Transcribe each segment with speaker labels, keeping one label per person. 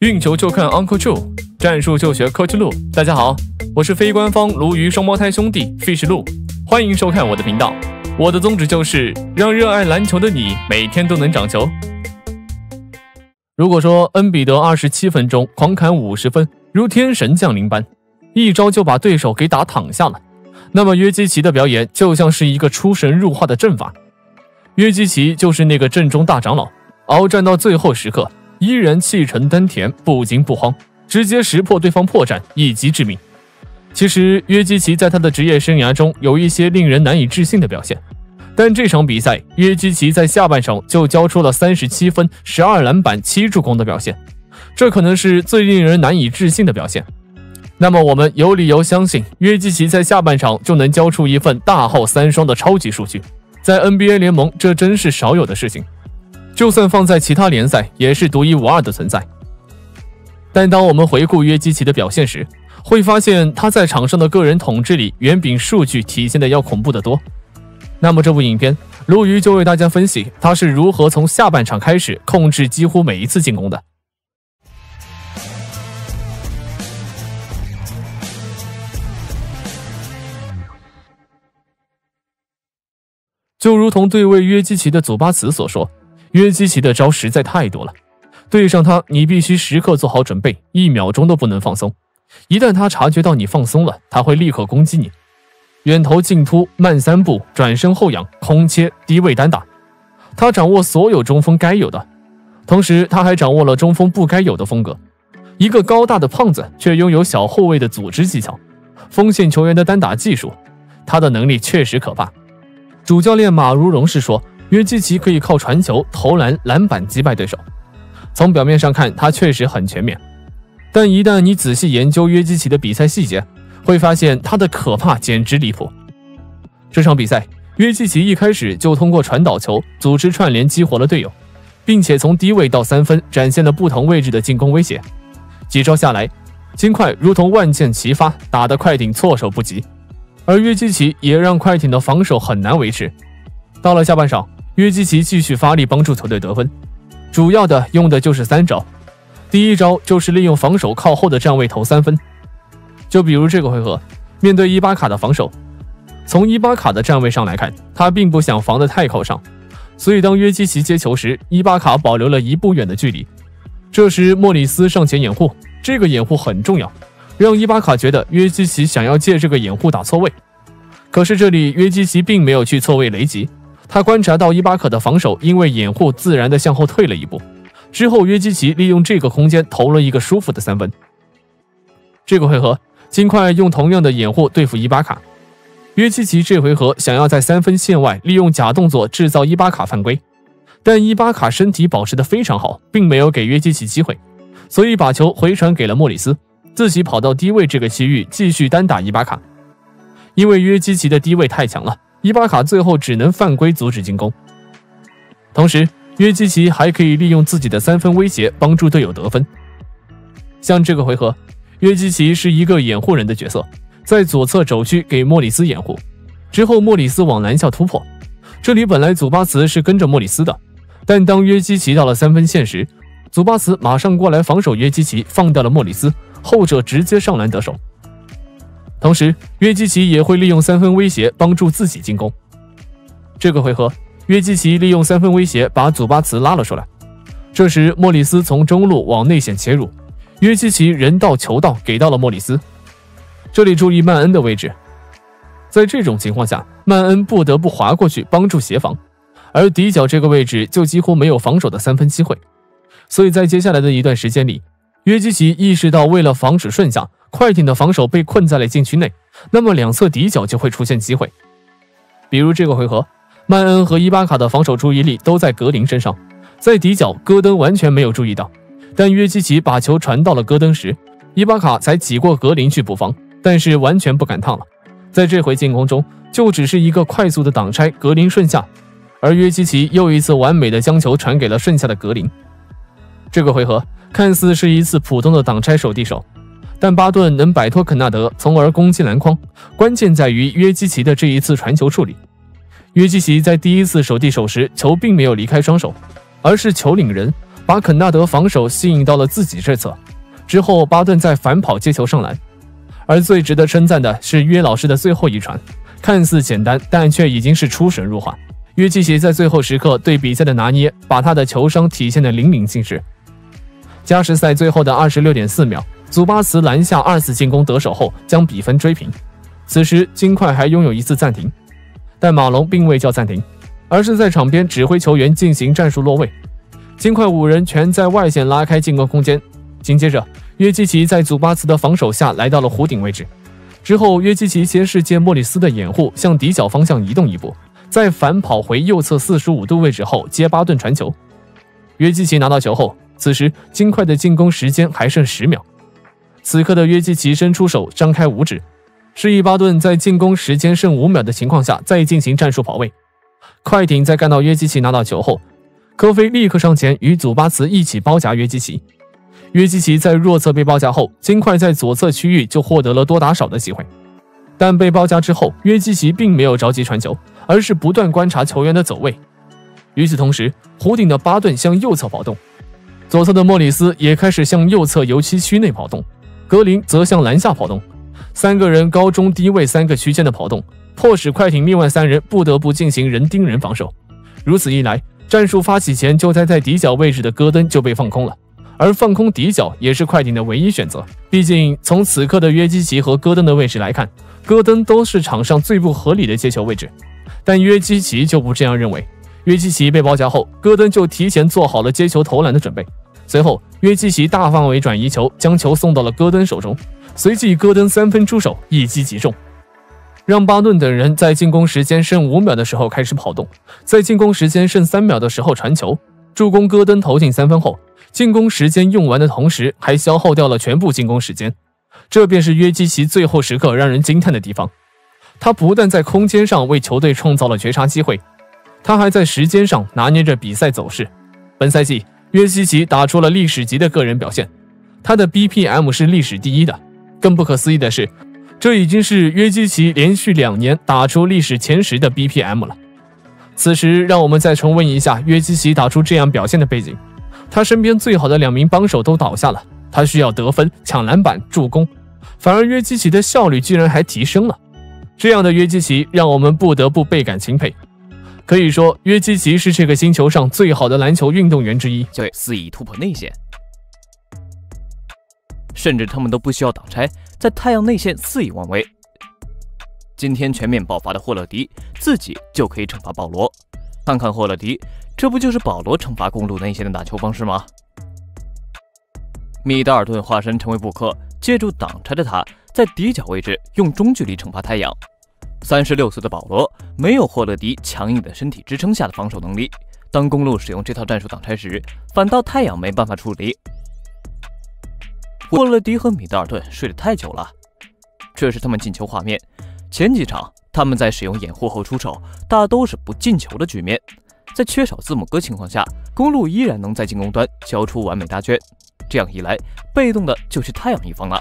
Speaker 1: 运球就看 Uncle Joe， 战术就学 Coach 陆。大家好，我是非官方鲈鱼双胞胎兄弟 Fish 陆，欢迎收看我的频道。我的宗旨就是让热爱篮球的你每天都能长球。如果说恩比德27分钟狂砍50分，如天神降临般，一招就把对手给打躺下了，那么约基奇的表演就像是一个出神入化的阵法。约基奇就是那个阵中大长老，鏖战到最后时刻，依然气沉丹田，不惊不慌，直接识破对方破绽，一击致命。其实约基奇在他的职业生涯中有一些令人难以置信的表现，但这场比赛约基奇在下半场就交出了37分、12篮板、7助攻的表现，这可能是最令人难以置信的表现。那么我们有理由相信约基奇在下半场就能交出一份大号3双的超级数据，在 NBA 联盟这真是少有的事情，就算放在其他联赛也是独一无二的存在。但当我们回顾约基奇的表现时，会发现他在场上的个人统治力远比数据体现的要恐怖得多。那么这部影片，鲈鱼就为大家分析他是如何从下半场开始控制几乎每一次进攻的。就如同对位约基奇的祖巴茨所说，约基奇的招实在太多了，对上他你必须时刻做好准备，1秒钟都不能放松。一旦他察觉到你放松了，他会立刻攻击你。远投近突，慢3步，转身后仰，空切，低位单打，他掌握所有中锋该有的，同时他还掌握了中锋不该有的风格。一个高大的胖子却拥有小后卫的组织技巧，锋线球员的单打技术，他的能力确实可怕。主教练马如荣是说，约基奇可以靠传球、投篮、篮板击败对手。从表面上看，他确实很全面，但一旦你仔细研究约基奇的比赛细节，会发现他的可怕简直离谱。这场比赛，约基奇一开始就通过传导球、组织串联激活了队友，并且从低位到3分展现了不同位置的进攻威胁。几招下来，金块如同万箭齐发，打得快艇措手不及，而约基奇也让快艇的防守很难维持。到了下半场，约基奇继续发力帮助球队得分，主要的用的就是3招。第一招就是利用防守靠后的站位投3分，就比如这个回合面对伊巴卡的防守，从伊巴卡的站位上来看，他并不想防得太靠上，所以当约基奇接球时，伊巴卡保留了1步远的距离。这时莫里斯上前掩护，这个掩护很重要，让伊巴卡觉得约基奇想要借这个掩护打错位。可是这里约基奇并没有去错位雷击，他观察到伊巴卡的防守因为掩护自然的向后退了一步，之后约基奇利用这个空间投了一个舒服的3分。这个回合金块用同样的掩护对付伊巴卡，约基奇这回合想要在3分线外利用假动作制造伊巴卡犯规，但伊巴卡身体保持得非常好，并没有给约基奇机会，所以把球回传给了莫里斯，自己跑到低位这个区域继续单打伊巴卡。因为约基奇的低位太强了，伊巴卡最后只能犯规阻止进攻。同时约基奇还可以利用自己的3分威胁帮助队友得分。像这个回合，约基奇是一个掩护人的角色，在左侧肘区给莫里斯掩护，之后莫里斯往篮下突破，这里本来祖巴茨是跟着莫里斯的，但当约基奇到了3分线时，祖巴茨马上过来防守约基奇，放掉了莫里斯，后者直接上篮得手。同时约基奇也会利用3分威胁帮助自己进攻。这个回合约基奇利用3分威胁把祖巴茨拉了出来，这时莫里斯从中路往内线切入，约基奇人到球到给到了莫里斯，这里注意曼恩的位置，在这种情况下曼恩不得不滑过去帮助协防，而底角这个位置就几乎没有防守的3分机会，所以在接下来的一段时间里，约基奇意识到为了防止顺下，快艇的防守被困在了禁区内，那么两侧底角就会出现机会。比如这个回合，曼恩和伊巴卡的防守注意力都在格林身上，在底角戈登完全没有注意到，但约基奇把球传到了戈登时，伊巴卡才挤过格林去补防，但是完全不敢烫了。在这回进攻中，就只是一个快速的挡拆，格林顺下，而约基奇又一次完美的将球传给了顺下的格林。这个回合看似是一次普通的挡拆手递手，但巴顿能摆脱肯纳德，从而攻击篮筐，关键在于约基奇的这一次传球处理。约基奇在第一次手递手时，球并没有离开双手，而是球领人把肯纳德防守吸引到了自己这侧。之后，巴顿在反跑接球上篮。而最值得称赞的是约老师的最后一传，看似简单，但却已经是出神入化。约基奇在最后时刻对比赛的拿捏，把他的球商体现得淋漓尽致。加时赛最后的26.4秒，祖巴茨篮下2次进攻得手后，将比分追平。此时金块还拥有1次暂停，但马龙并未叫暂停，而是在场边指挥球员进行战术落位。金块5人全在外线拉开进攻空间。紧接着，约基奇在祖巴茨的防守下来到了弧顶位置。之后，约基奇先是借莫里斯的掩护向底角方向移动一步，再反跑回右侧45度位置后接巴顿传球。约基奇拿到球后，此时金块的进攻时间还剩10秒。此刻的约基奇伸出手，张开五指，示意巴顿在进攻时间剩5秒的情况下再进行战术跑位。快艇在看到约基奇拿到球后，科菲立刻上前与祖巴茨一起包夹约基奇。约基奇在弱侧被包夹后，金块在左侧区域就获得了多打少的机会。但被包夹之后，约基奇并没有着急传球，而是不断观察球员的走位。与此同时，弧顶的巴顿向右侧跑动，左侧的莫里斯也开始向右侧油漆区内跑动，格林则向篮下跑动。3个人高中低位3个区间的跑动，迫使快艇另外3人不得不进行人盯人防守。如此一来，战术发起前就待在底角位置的戈登就被放空了。而放空底角也是快艇的唯一选择，毕竟从此刻的约基奇和戈登的位置来看，戈登都是场上最不合理的接球位置，但约基奇就不这样认为。约基奇被包夹后，戈登就提前做好了接球投篮的准备。随后，约基奇大范围转移球，将球送到了戈登手中，随即戈登3分出手，一击即中，让巴顿等人在进攻时间剩5秒的时候开始跑动，在进攻时间剩3秒的时候传球，助攻戈登投进3分后，进攻时间用完的同时，还消耗掉了全部进攻时间。这便是约基奇最后时刻让人惊叹的地方。他不但在空间上为球队创造了绝杀机会，他还在时间上拿捏着比赛走势。本赛季，约基奇打出了历史级的个人表现，他的 BPM 是历史第1的。更不可思议的是，这已经是约基奇连续2年打出历史前10的 BPM 了。此时，让我们再重温一下约基奇打出这样表现的背景。他身边最好的2名帮手都倒下了，他需要得分、抢篮板、助攻，反而约基奇的效率居然还提升了。这样的约基奇让我们不得不倍感钦佩。可以说，约基奇是这个星球上最好的篮球运动员之一。
Speaker 2: 就肆意突破内线，甚至他们都不需要挡拆，在太阳内线肆意妄为。今天全面爆发的霍勒迪自己就可以惩罚保罗，看看霍勒迪，这不就是保罗惩罚公路内线的打球方式吗？米德尔顿化身成为布克，借助挡拆的他，在底角位置用中距离惩罚太阳。36岁的保罗没有霍勒迪强硬的身体支撑下的防守能力，当公路使用这套战术挡拆时，反倒太阳没办法处理。霍勒迪和米德尔顿睡得太久了，这是他们进球画面。前几场他们在使用掩护后出手，大都是不进球的局面。在缺少字母哥情况下，公路依然能在进攻端交出完美大卷，这样一来，被动的就是太阳一方了。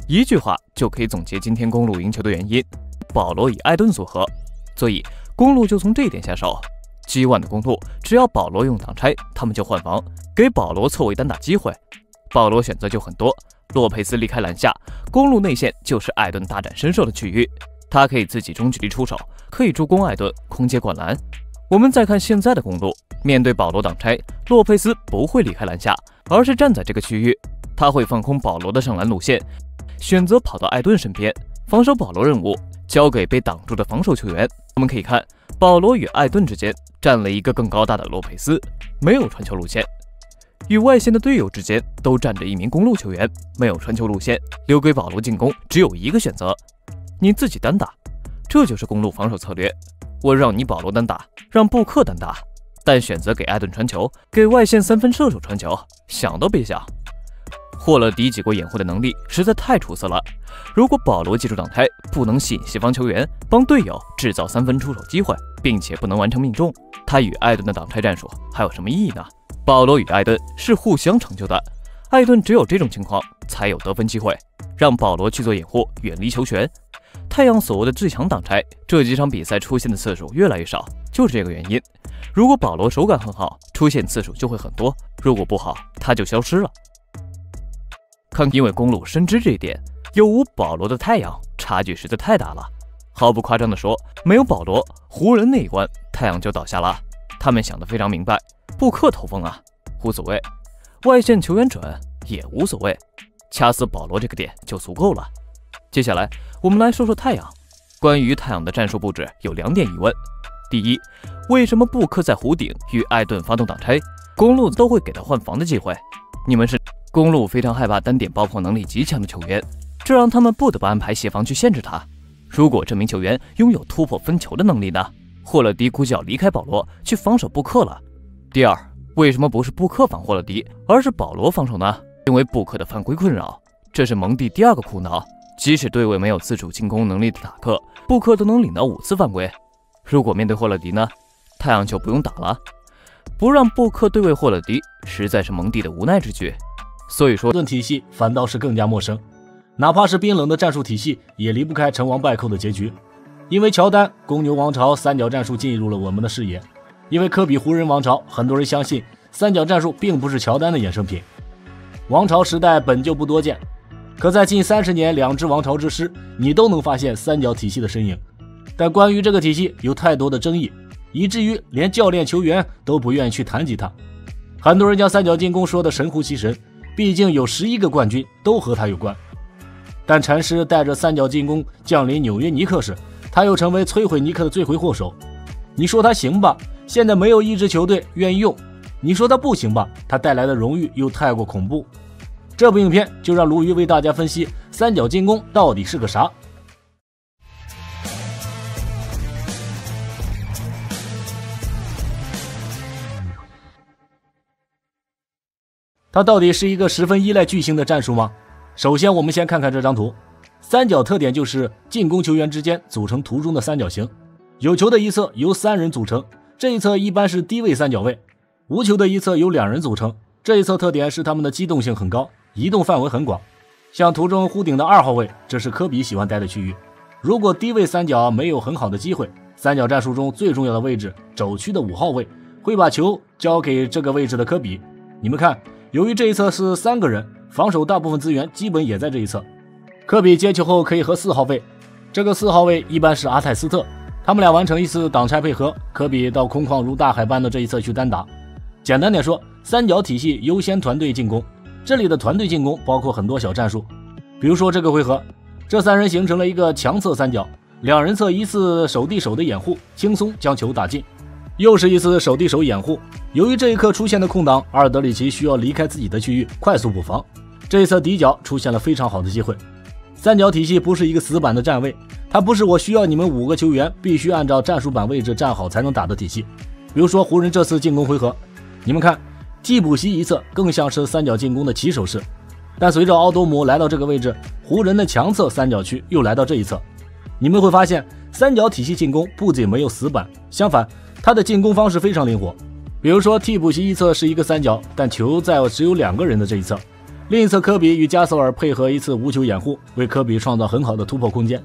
Speaker 2: 一句话就可以总结今天公路赢球的原因：保罗与艾顿组合。所以公路就从这一点下手。G1的公路只要保罗用挡拆，他们就换防，给保罗错位单打机会。保罗选择就很多，洛佩斯离开篮下，公路内线就是艾顿大展身手的区域，他可以自己中距离出手，可以助攻艾顿空接灌篮。我们再看现在的公路，面对保罗挡拆，洛佩斯不会离开篮下，而是站在这个区域，他会放空保罗的上篮路线，选择跑到艾顿身边，防守保罗任务交给被挡住的防守球员。我们可以看，保罗与艾顿之间站了一个更高大的洛佩斯，没有传球路线。与外线的队友之间都站着一名公路球员，没有传球路线，留给保罗进攻只有一个选择：你自己单打。这就是公路防守策略。我让你保罗单打，让布克单打，但选择给艾顿传球，给外线3分射手传球，想都别想。霍勒迪挤过掩护的能力实在太出色了。如果保罗借助挡拆不能吸引西方球员，帮队友制造3分出手机会，并且不能完成命中，他与艾顿的挡拆战术还有什么意义呢？保罗与艾顿是互相成就的，艾顿只有这种情况才有得分机会，让保罗去做掩护，远离球权。太阳所谓的最强挡拆，这几场比赛出现的次数越来越少，就是这个原因。如果保罗手感很好，出现次数就会很多；如果不好，他就消失了。因为公路深知这一点，有无保罗的太阳差距实在太大了。毫不夸张地说，没有保罗，湖人那一关太阳就倒下了。他们想得非常明白，布克投锋啊，无所谓；外线球员准也无所谓，掐死保罗这个点就足够了。接下来我们来说说太阳。关于太阳的战术布置有2点疑问：第一，为什么布克在弧顶与艾顿发动挡拆，公路都会给他换防的机会？你们是公路非常害怕单点爆破能力极强的球员，这让他们不得不安排协防去限制他。如果这名球员拥有突破分球的能力呢？霍勒迪估计要离开保罗去防守布克了。第二，为什么不是布克防霍勒迪，而是保罗防守呢？因为布克的犯规困扰，这是蒙蒂第2个苦恼。即使对位没有自主进攻能力的塔克，布克都能领到5次犯规。如果面对霍勒迪呢？太阳就不用打了。不让布克对位霍勒迪，实在是蒙蒂的无奈之举。所以说，
Speaker 3: 盾体系反倒是更加陌生。哪怕是冰冷的战术体系，也离不开成王败寇的结局。因为乔丹、公牛王朝三角战术进入了我们的视野。因为科比湖人王朝，很多人相信三角战术并不是乔丹的衍生品。王朝时代本就不多见。可在近30年2支王朝之师，你都能发现三角体系的身影。但关于这个体系有太多的争议，以至于连教练球员都不愿意去谈及它。很多人将三角进攻说的神乎其神，毕竟有11个冠军都和他有关。但禅师带着三角进攻降临纽约尼克时，他又成为摧毁尼克的罪魁祸首。你说他行吧，现在没有一支球队愿意用；你说他不行吧，他带来的荣誉又太过恐怖。这部影片就让鲈鱼为大家分析三角进攻到底是个啥。它到底是一个十分依赖巨星的战术吗？首先我们先看看这张图。三角特点就是进攻球员之间组成图中的三角形，有球的一侧由3人组成，这一侧一般是低位三角位；无球的一侧由2人组成，这一侧特点是他们的机动性很高，移动范围很广。像图中弧顶的2号位，这是科比喜欢待的区域。如果低位三角没有很好的机会，三角战术中最重要的位置肘区的5号位会把球交给这个位置的科比。你们看，由于这一侧是3个人，防守大部分资源基本也在这一侧。科比接球后可以和4号位，这个4号位一般是阿泰斯特，他们俩完成一次挡拆配合，科比到空旷如大海般的这一侧去单打。简单点说，三角体系优先团队进攻，这里的团队进攻包括很多小战术。比如说这个回合，这3人形成了一个强侧三角，2人侧一次手递手的掩护，轻松将球打进。又是一次手递手掩护，由于这一刻出现的空档，阿尔德里奇需要离开自己的区域快速补防，这一侧底角出现了非常好的机会。三角体系不是一个死板的站位，它不是我需要你们5个球员必须按照战术板位置站好才能打的体系。比如说湖人这次进攻回合，你们看替补席一侧更像是三角进攻的起手式，但随着奥多姆来到这个位置，湖人的强侧三角区又来到这一侧。你们会发现三角体系进攻不仅没有死板，相反它的进攻方式非常灵活。比如说替补席一侧是一个三角，但球在只有2个人的这一侧，另一侧科比与加索尔配合一次无球掩护，为科比创造很好的突破空间。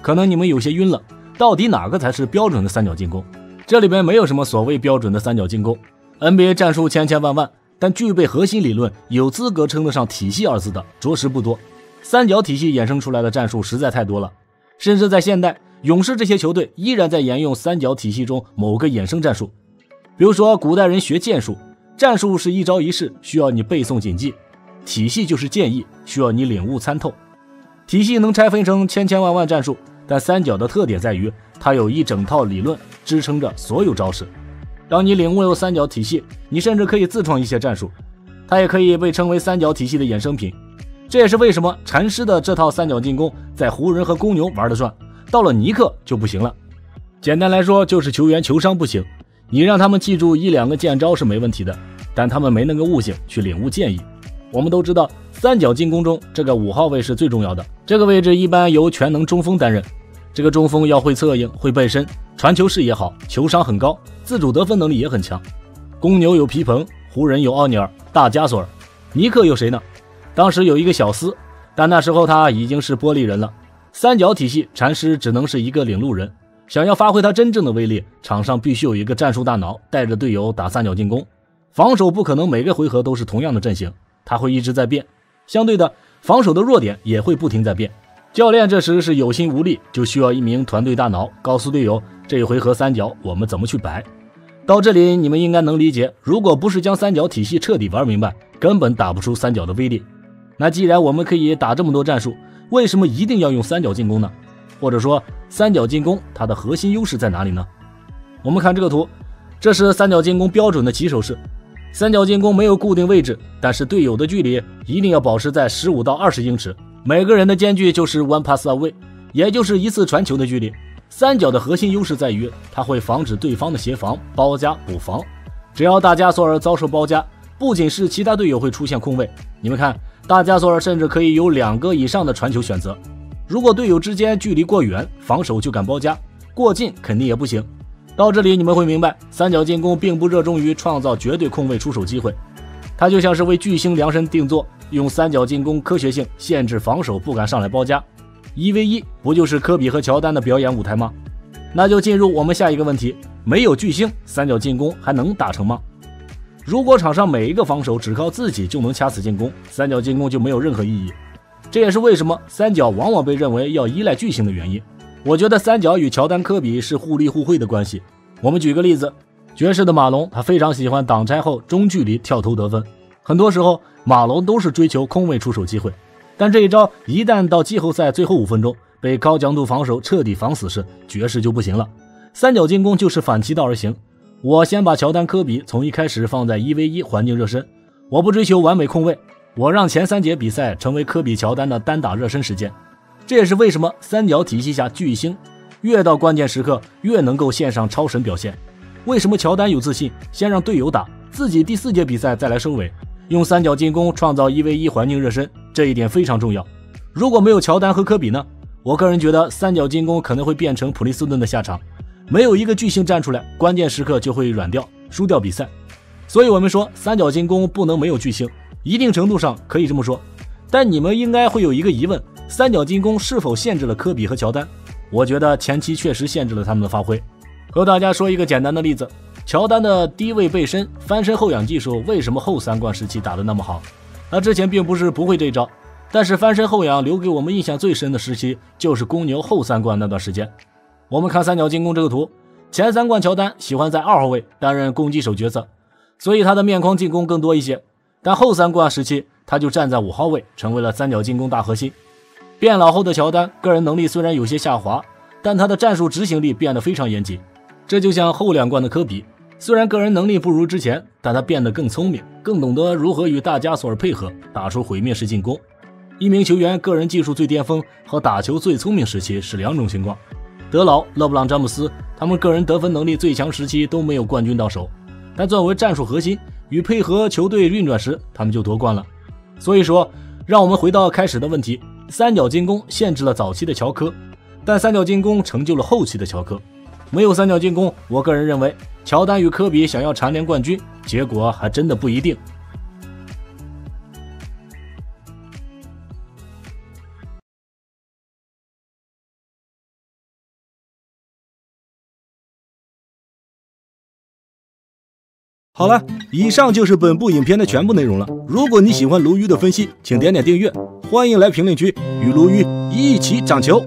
Speaker 3: 可能你们有些晕了，到底哪个才是标准的三角进攻？这里边没有什么所谓标准的三角进攻， NBA 战术千千万万，但具备核心理论有资格称得上体系2字的着实不多。三角体系衍生出来的战术实在太多了，甚至在现代，勇士这些球队依然在沿用三角体系中某个衍生战术。比如说古代人学剑术，战术是一招一式，需要你背诵谨记，体系就是剑意，需要你领悟参透。体系能拆分成千千万万战术，但三角的特点在于它有一整套理论支撑着所有招式。当你领悟了三角体系，你甚至可以自创一些战术，它也可以被称为三角体系的衍生品。这也是为什么禅师的这套三角进攻在湖人和公牛玩得转，到了尼克就不行了。简单来说就是球员球商不行，你让他们记住1-2个剑招是没问题的，但他们没那个悟性去领悟剑意。我们都知道三角进攻中这个5号位是最重要的，这个位置一般由全能中锋担任。这个中锋要会策应，会背身，传球视野好，球商很高，自主得分能力也很强。公牛有皮蓬，湖人有奥尼尔、大加索尔，尼克有谁呢？当时有一个小斯，但那时候他已经是玻璃人了。三角体系禅师只能是一个领路人，想要发挥他真正的威力，场上必须有一个战术大脑带着队友打三角进攻，防守不可能每个回合都是同样的阵型，他会一直在变。相对的，防守的弱点也会不停在变。教练这时是有心无力，就需要一名团队大脑告诉队友这一回合三角我们怎么去摆。到这里你们应该能理解，如果不是将三角体系彻底玩明白，根本打不出三角的威力。那既然我们可以打这么多战术，为什么一定要用三角进攻呢？或者说三角进攻它的核心优势在哪里呢？我们看这个图，这是三角进攻标准的起手式。三角进攻没有固定位置，但是队友的距离一定要保持在15到20英尺，每个人的间距就是 one pass away， 也就是一次传球的距离。三角的核心优势在于它会防止对方的协防、包夹、补防。只要大加索尔遭受包夹，不仅是其他队友会出现空位，你们看大加索尔甚至可以有2个以上的传球选择。如果队友之间距离过远，防守就敢包夹，过近肯定也不行。到这里你们会明白，三角进攻并不热衷于创造绝对空位出手机会，它就像是为巨星量身定做，用三角进攻科学性限制防守不敢上来包夹。1v1不就是科比和乔丹的表演舞台吗？那就进入我们下一个问题，没有巨星，三角进攻还能打成吗？如果场上每一个防守只靠自己就能掐死进攻，三角进攻就没有任何意义。这也是为什么三角往往被认为要依赖巨星的原因。我觉得三角与乔丹、科比是互利互惠的关系。我们举个例子，爵士的马龙，他非常喜欢挡拆后中距离跳投得分，很多时候马龙都是追求空位出手机会，但这一招一旦到季后赛最后5分钟被高强度防守彻底防死时，爵士就不行了。三角进攻就是反其道而行，我先把乔丹、科比从一开始放在1v1环境热身，我不追求完美控位，我让前3节比赛成为科比、乔丹的单打热身时间。这也是为什么三角体系下巨星越到关键时刻越能够献上超神表现。为什么乔丹有自信先让队友打，自己第4节比赛再来收尾，用三角进攻创造1v1环境热身，这一点非常重要。如果没有乔丹和科比呢？我个人觉得三角进攻可能会变成普利斯顿的下场，没有一个巨星站出来，关键时刻就会软掉，输掉比赛。所以我们说三角进攻不能没有巨星，一定程度上可以这么说。但你们应该会有一个疑问，三角进攻是否限制了科比和乔丹？我觉得前期确实限制了他们的发挥。和大家说一个简单的例子，乔丹的低位背身翻身后仰技术为什么后3冠时期打得那么好？他之前并不是不会这招，但是翻身后仰留给我们印象最深的时期就是公牛后3冠那段时间。我们看三角进攻这个图，前3冠乔丹喜欢在2号位担任攻击手角色，所以他的面框进攻更多一些，但后3冠时期他就站在5号位，成为了三角进攻大核心。变老后的乔丹个人能力虽然有些下滑，但他的战术执行力变得非常严谨。这就像后2冠的科比，虽然个人能力不如之前，但他变得更聪明，更懂得如何与大加索尔配合，打出毁灭式进攻。一名球员个人技术最巅峰和打球最聪明时期是2种情况。德劳、勒布朗、詹姆斯他们个人得分能力最强时期都没有冠军到手，但作为战术核心与配合球队运转时，他们就夺冠了。所以说让我们回到开始的问题，三角进攻限制了早期的乔科，但三角进攻成就了后期的乔科。没有三角进攻，我个人认为乔丹与科比想要蝉联冠军，结果还真的不一定。好了，以上就是本部影片的全部内容了。如果你喜欢鲈鱼的分析，请点点订阅，欢迎来评论区与鲈鱼一起涨球。